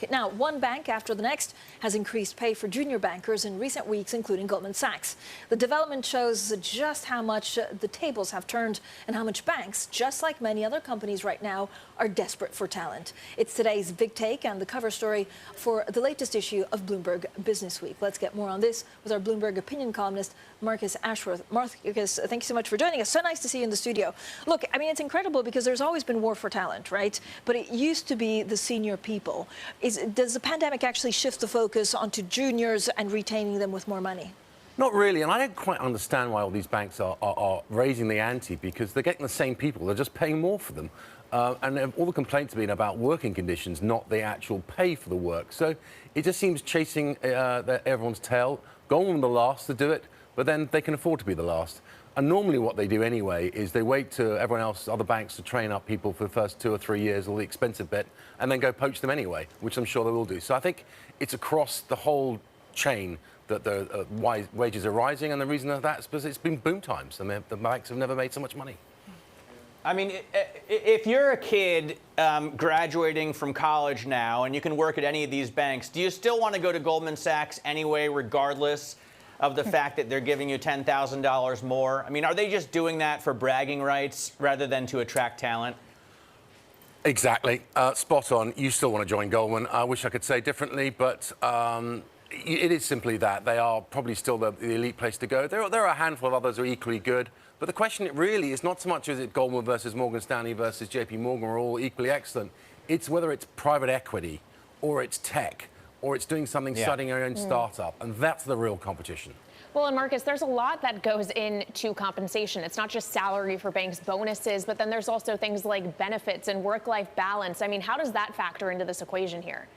market. Now, one bank after the next has increased pay for junior bankers in recent weeks, including Goldman Sachs. The development shows just how much the tables have turned and how much banks, just like many other companies right now, are desperate for talent. It's today's big take and the cover story for the latest issue of Bloomberg Businessweek. Let's get more on this with our Bloomberg opinion columnist, Marcus Ashworth. Marcus, thank you so much for joining us. So nice to see you in the studio. Look, I mean, it's incredible because there's always been war for talent, right? But it used to be the senior people. Does the pandemic actually shift the focus onto juniors and retaining them with more money? Not really, and I don't quite understand why all these banks are raising the ante, because they're getting the same people, they're just paying more for them. And all the complaints have been about working conditions, not the actual pay for the work. So it just seems chasing everyone's tail. Goldman the last to do it, but then they can afford to be the last. And normally what they do anyway is they wait to everyone else, other banks, to train up people for the first 2 or 3 years, all the expensive bit, and then go poach them anyway, which I'm sure they will do. So I think it's across the whole chain that the wages are rising, and the reason of that is because it's been boom times. I mean, the banks have never made so much money. I mean, if you're a kid graduating from college now and you can work at any of these banks, do you still want to go to Goldman Sachs anyway, regardless of the fact that they're giving you $10,000 more? I mean, are they just doing that for bragging rights rather than to attract talent? Exactly. Spot on. You still want to join Goldman. I wish I could say differently, but it is simply that. They are probably still the elite place to go. There are a handful of others who are equally good. But the question really is not so much is it Goldman versus Morgan Stanley versus JP Morgan are all equally excellent. It's whether it's private equity or it's tech or it's doing something, starting your own startup. And that's the real competition. Well, and Marcus, there's a lot that goes into compensation. It's not just salary for banks, bonuses, but then there's also things like benefits and work-life balance. I mean, how does that factor into this equation here?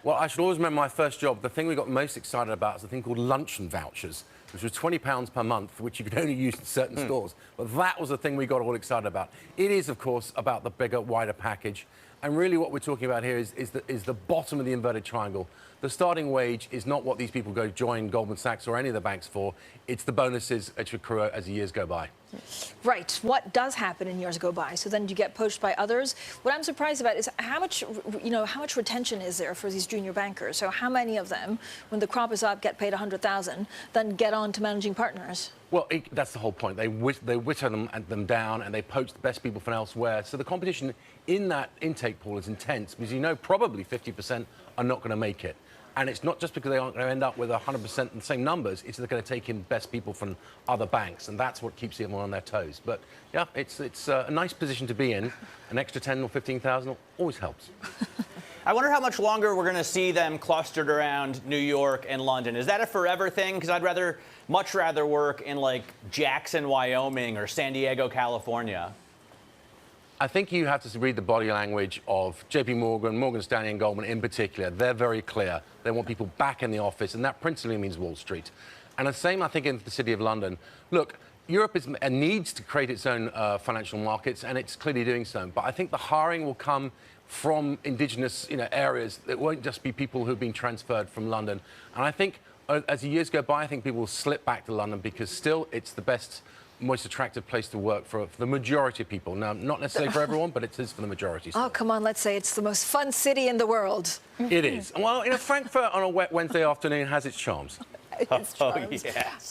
Well, I should always remember my first job. The thing we got most excited about is a thing called luncheon vouchers, which was £20 per month, which you could only use in certain stores. But that was the thing we got all excited about. It is, of course, about the bigger, wider package. And really what we're talking about here is the bottom of the inverted triangle. The starting wage is not what these people go join Goldman Sachs or any of the banks for. It's the bonuses which accrue as the years go by. Right. What does happen in years go by? So then you get poached by others. What I'm surprised about is how much retention is there for these junior bankers? So how many of them, when the crop is up, get paid $100,000, then get on to managing partners? Well, that's the whole point. They witter them down and they poach the best people from elsewhere. So the competition in that intake pool is intense because you know probably 50% are not going to make it. And it's not just because they aren't going to end up with 100% the same numbers, it's they're going to take in best people from other banks, and that's what keeps them on their toes. But, yeah, it's a nice position to be in. An extra 10 or 15,000 always helps. I wonder how much longer we're going to see them clustered around New York and London. Is that a forever thing? Because I'd much rather work in, like, Jackson, Wyoming or San Diego, California. I think you have to read the body language of JP Morgan, Morgan Stanley and Goldman in particular. They're very clear. They want people back in the office, and that principally means Wall Street. And the same, I think, in the City of London. Look, Europe needs to create its own financial markets, and it's clearly doing so. But I think the hiring will come from indigenous areas. It won't just be people who've been transferred from London. And I think as the years go by, I think people will slip back to London because still it's the best, most attractive place to work for the majority of people. Now, not necessarily for everyone, but it is for the majority. Still. Oh, come on, let's say it's the most fun city in the world. It is. Well, Frankfurt on a wet Wednesday afternoon has its charms. Its charms. Oh, yes.